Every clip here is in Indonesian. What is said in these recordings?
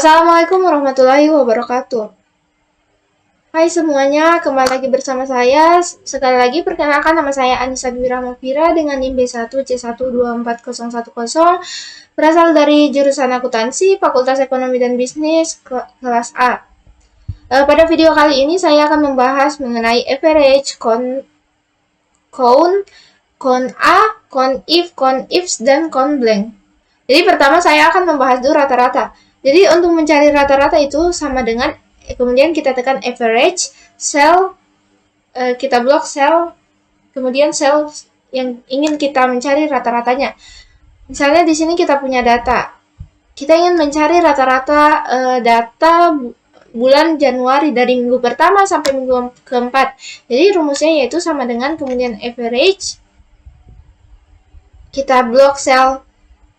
Assalamualaikum warahmatullahi wabarakatuh. Hai semuanya, kembali lagi bersama saya. Sekali lagi perkenalkan, nama saya Anissa Dwi Rahmafira dengan NIM B1C124010, berasal dari jurusan akuntansi, Fakultas Ekonomi dan Bisnis, kelas A. Pada video kali ini saya akan membahas mengenai average, count, count A, count ifs, dan count blank. Jadi pertama saya akan membahas dulu rata-rata. Jadi untuk mencari rata-rata itu sama dengan, kemudian kita tekan average, cell, kita blok cell, kemudian cell yang ingin kita mencari rata-ratanya. Misalnya di sini kita punya data. Kita ingin mencari rata-rata data bulan Januari dari minggu pertama sampai minggu keempat. Jadi rumusnya yaitu sama dengan kemudian average, kita blok cell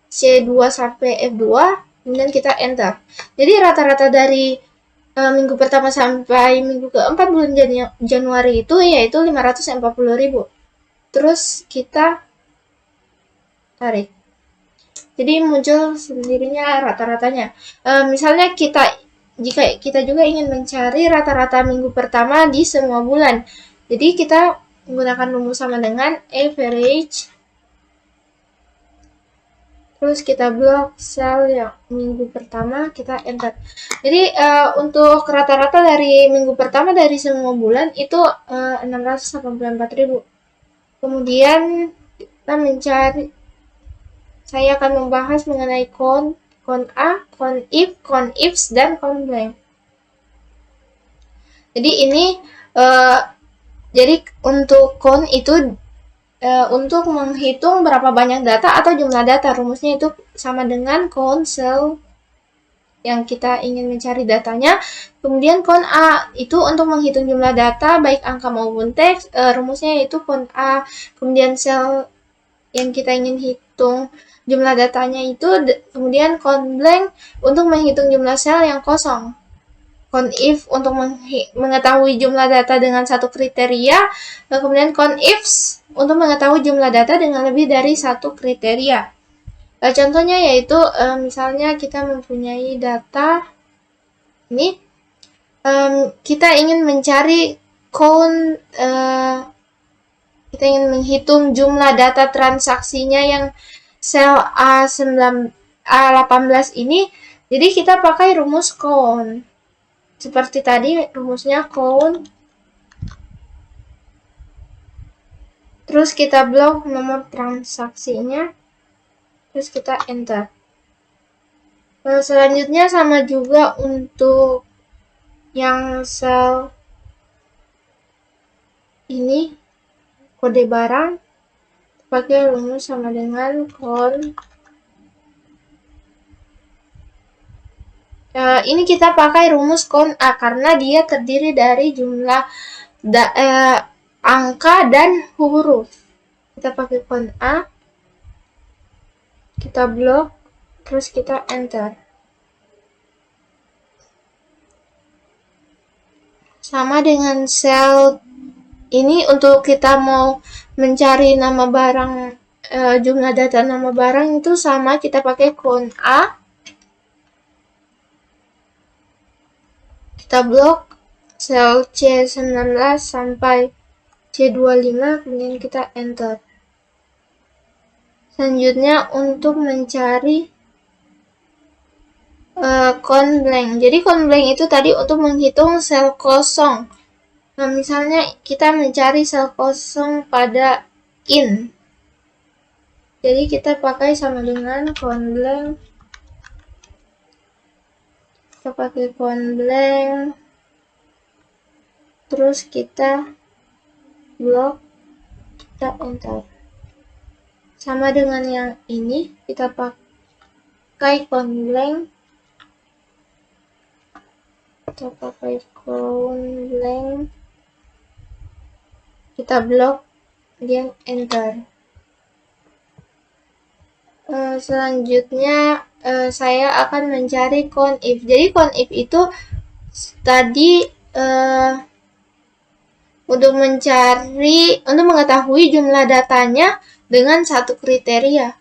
C2 sampai F2, kemudian kita enter. Jadi rata-rata dari minggu pertama sampai minggu keempat bulan Januari itu yaitu 540.000. Terus kita tarik. Jadi muncul sendirinya rata-ratanya. Misalnya jika kita juga ingin mencari rata-rata minggu pertama di semua bulan. Jadi kita menggunakan rumus sama dengan average, terus kita blok sel yang minggu pertama, kita enter. Jadi untuk rata-rata dari minggu pertama dari semua bulan itu 684.000. Kemudian kita mencari, saya akan membahas mengenai count A, count ifs, dan count blank. Jadi ini jadi untuk count itu untuk menghitung berapa banyak data atau jumlah data. Rumusnya itu sama dengan count cell yang kita ingin mencari datanya. Kemudian count A itu untuk menghitung jumlah data baik angka maupun teks. Rumusnya yaitu count A. Kemudian cell yang kita ingin hitung jumlah datanya itu, kemudian count blank untuk menghitung jumlah sel yang kosong. Count if untuk mengetahui jumlah data dengan satu kriteria, kemudian count ifs untuk mengetahui jumlah data dengan lebih dari satu kriteria. Contohnya yaitu misalnya kita mempunyai data ini, kita ingin mencari count, kita ingin menghitung jumlah data transaksinya yang sel A18 ini. Jadi kita pakai rumus count. Seperti tadi rumusnya count, terus kita blok nomor transaksinya, terus kita enter. Selanjutnya sama juga untuk yang sel ini, kode barang, pakai rumus sama dengan count. Ini kita pakai rumus count A karena dia terdiri dari jumlah angka dan huruf. Kita pakai count A, kita blok, terus kita enter. Sama dengan sel ini, untuk kita mau mencari nama barang, jumlah data nama barang itu sama, kita pakai count A, kita blok sel C19 sampai C25, kemudian kita enter. Selanjutnya untuk mencari count blank. Jadi count blank itu tadi untuk menghitung sel kosong. Nah, misalnya kita mencari sel kosong pada in. Jadi kita pakai sama dengan count blank. Kita pakai count blank, terus kita blok, kita enter. Sama dengan yang ini, kita pakai count blank, kita pakai count blank, kita blok, kemudian enter. Selanjutnya saya akan mencari count if. Jadi count if itu tadi untuk mengetahui jumlah datanya dengan satu kriteria.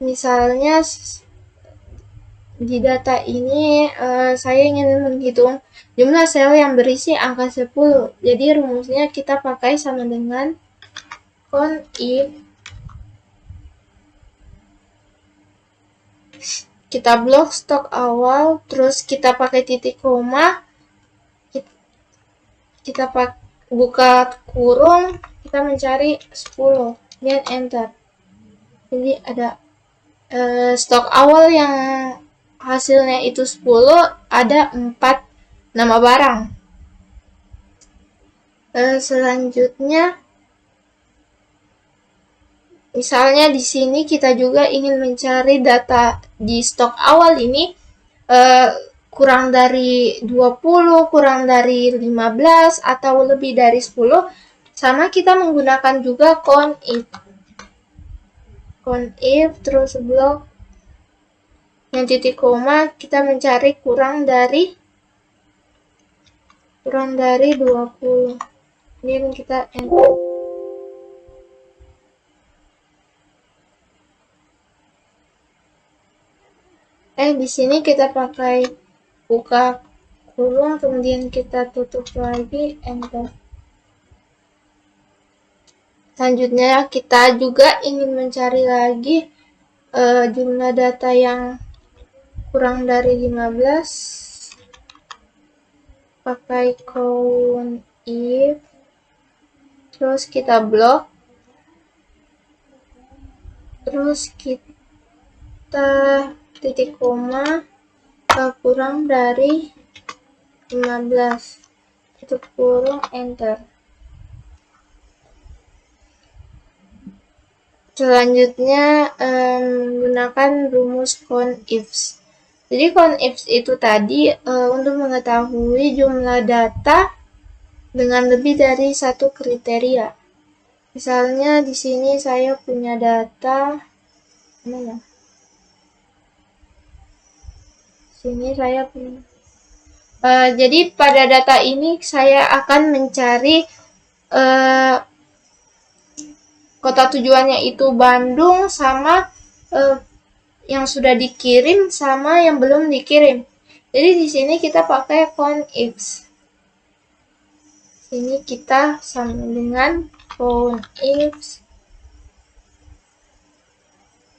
Misalnya di data ini saya ingin menghitung jumlah sel yang berisi angka 10. Jadi rumusnya kita pakai sama dengan count if kita blok stok awal, terus kita pakai titik koma, kita buka kurung, kita mencari 10 dan enter. Jadi ada stok awal yang hasilnya itu 10, ada 4 nama barang. Selanjutnya, misalnya di sini kita juga ingin mencari data di stok awal ini kurang dari 20, kurang dari 15, atau lebih dari 10, sama kita menggunakan juga count if, terus blok yang titik koma, kita mencari kurang dari 20. Kemudian kita enter. Di sini kita pakai buka kurung, kemudian kita tutup lagi, enter. Selanjutnya kita juga ingin mencari lagi jumlah data yang kurang dari 15, pakai count if, terus kita blok, terus kita titik koma kurang dari 15, tutup kurung, enter. Selanjutnya menggunakan rumus count ifs. Jadi count ifs itu tadi untuk mengetahui jumlah data dengan lebih dari satu kriteria. Misalnya di sini saya punya data mana? Sini saya punya. Jadi pada data ini saya akan mencari kota tujuannya itu Bandung, sama yang sudah dikirim sama yang belum dikirim. Jadi di sini kita pakai count ifs. Sini kita sama dengan count ifs.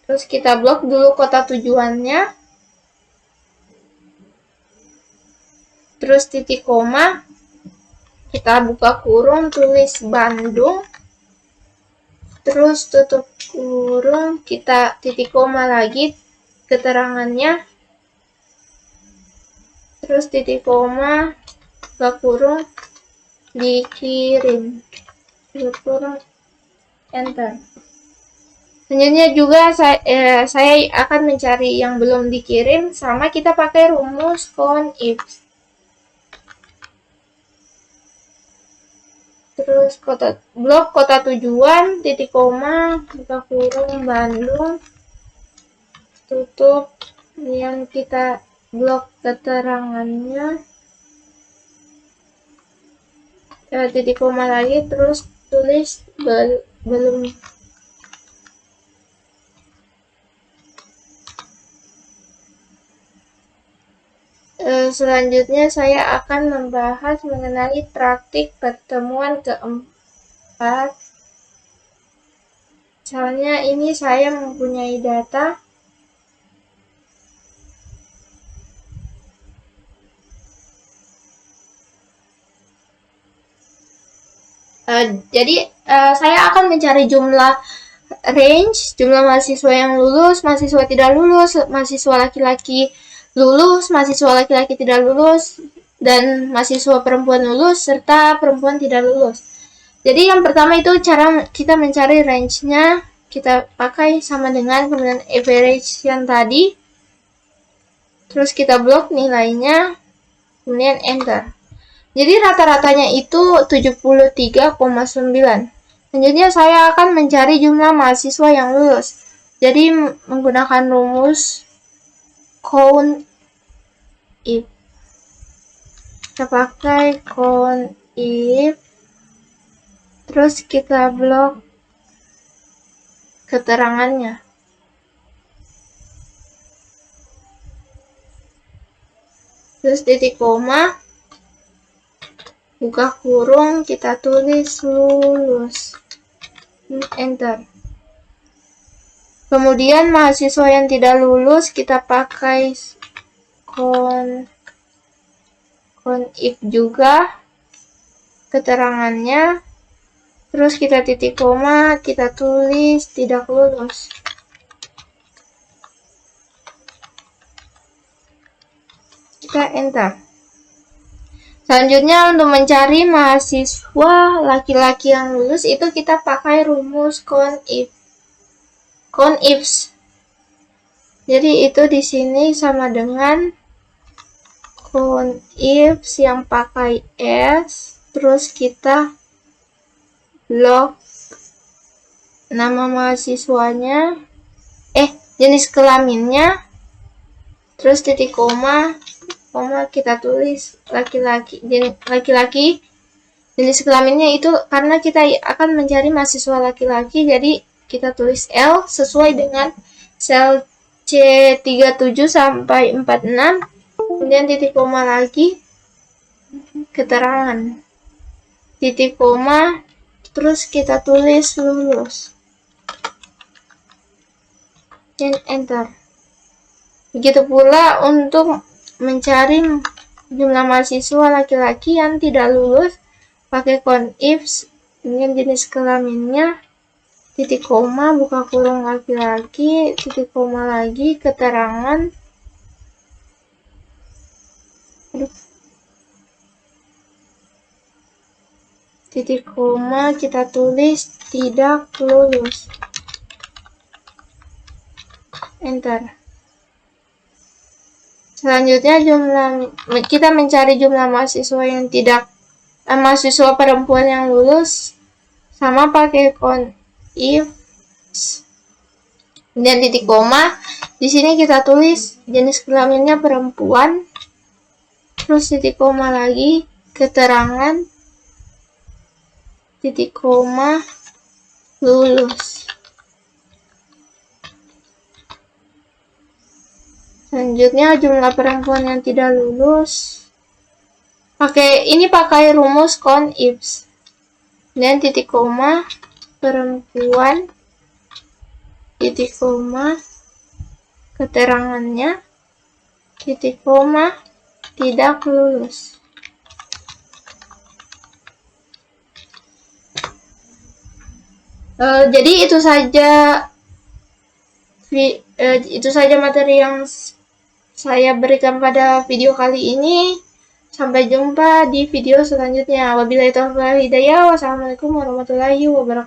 Terus kita blok dulu kota tujuannya. Terus titik koma. Kita buka kurung, tulis Bandung. Terus tutup kurung, kita titik koma lagi keterangannya. Terus titik koma, buka kurung, dikirim. Tutup kurung, enter. Selanjutnya juga saya akan mencari yang belum dikirim, sama kita pakai rumus count ifs. Terus blok kota tujuan, titik koma, buka kurung Bandung, tutup, yang kita blok keterangannya, titik koma lagi, terus tulis belum. Selanjutnya saya akan membahas mengenai praktik pertemuan keempat. Misalnya ini saya mempunyai data jadi saya akan mencari jumlah range, jumlah mahasiswa yang lulus, mahasiswa tidak lulus, mahasiswa laki-laki lulus, mahasiswa laki-laki tidak lulus, dan mahasiswa perempuan lulus, serta perempuan tidak lulus. Jadi yang pertama itu cara kita mencari range-nya, kita pakai sama dengan kemudian average yang tadi. Terus kita blok nilainya, kemudian enter. Jadi rata-ratanya itu 73,9. Selanjutnya saya akan mencari jumlah mahasiswa yang lulus. Jadi menggunakan rumus count if. Kita pakai count if, terus kita blok keterangannya. terus titik koma, buka kurung, kita tulis lulus, enter. Kemudian mahasiswa yang tidak lulus kita pakai if juga keterangannya, terus kita titik koma, kita tulis tidak lulus. Kita enter. Selanjutnya untuk mencari mahasiswa laki-laki yang lulus itu kita pakai rumus CONIFS. Jadi itu di sini sama dengan CONIFS yang pakai S, terus kita log nama mahasiswanya, jenis kelaminnya, terus titik koma, kita tulis laki-laki, jenis kelaminnya itu karena kita akan mencari mahasiswa laki-laki, jadi kita tulis L sesuai dengan sel C37 sampai 46, kemudian titik koma lagi, keterangan, titik koma, terus kita tulis lulus, dan enter. Begitu pula untuk mencari jumlah mahasiswa laki-laki yang tidak lulus, pakai CONIFS dengan jenis kelaminnya, titik koma, buka kurung laki-laki, titik koma lagi, keterangan, titik koma, kita tulis tidak lulus, enter. Selanjutnya kita mencari jumlah mahasiswa yang mahasiswa perempuan yang lulus, sama pakai CONIFS dan titik koma. Di sini kita tulis jenis kelaminnya perempuan, terus titik koma lagi, keterangan, titik koma, lulus. Selanjutnya jumlah perempuan yang tidak lulus, pakai rumus CONIFS dan titik koma, perempuan, titik koma, keterangannya, titik koma, tidak lulus. Jadi itu saja materi yang saya berikan pada video kali ini. Sampai jumpa di video selanjutnya. Wabillahi taufiq wal hidayah. Wassalamualaikum warahmatullahi wabarakatuh.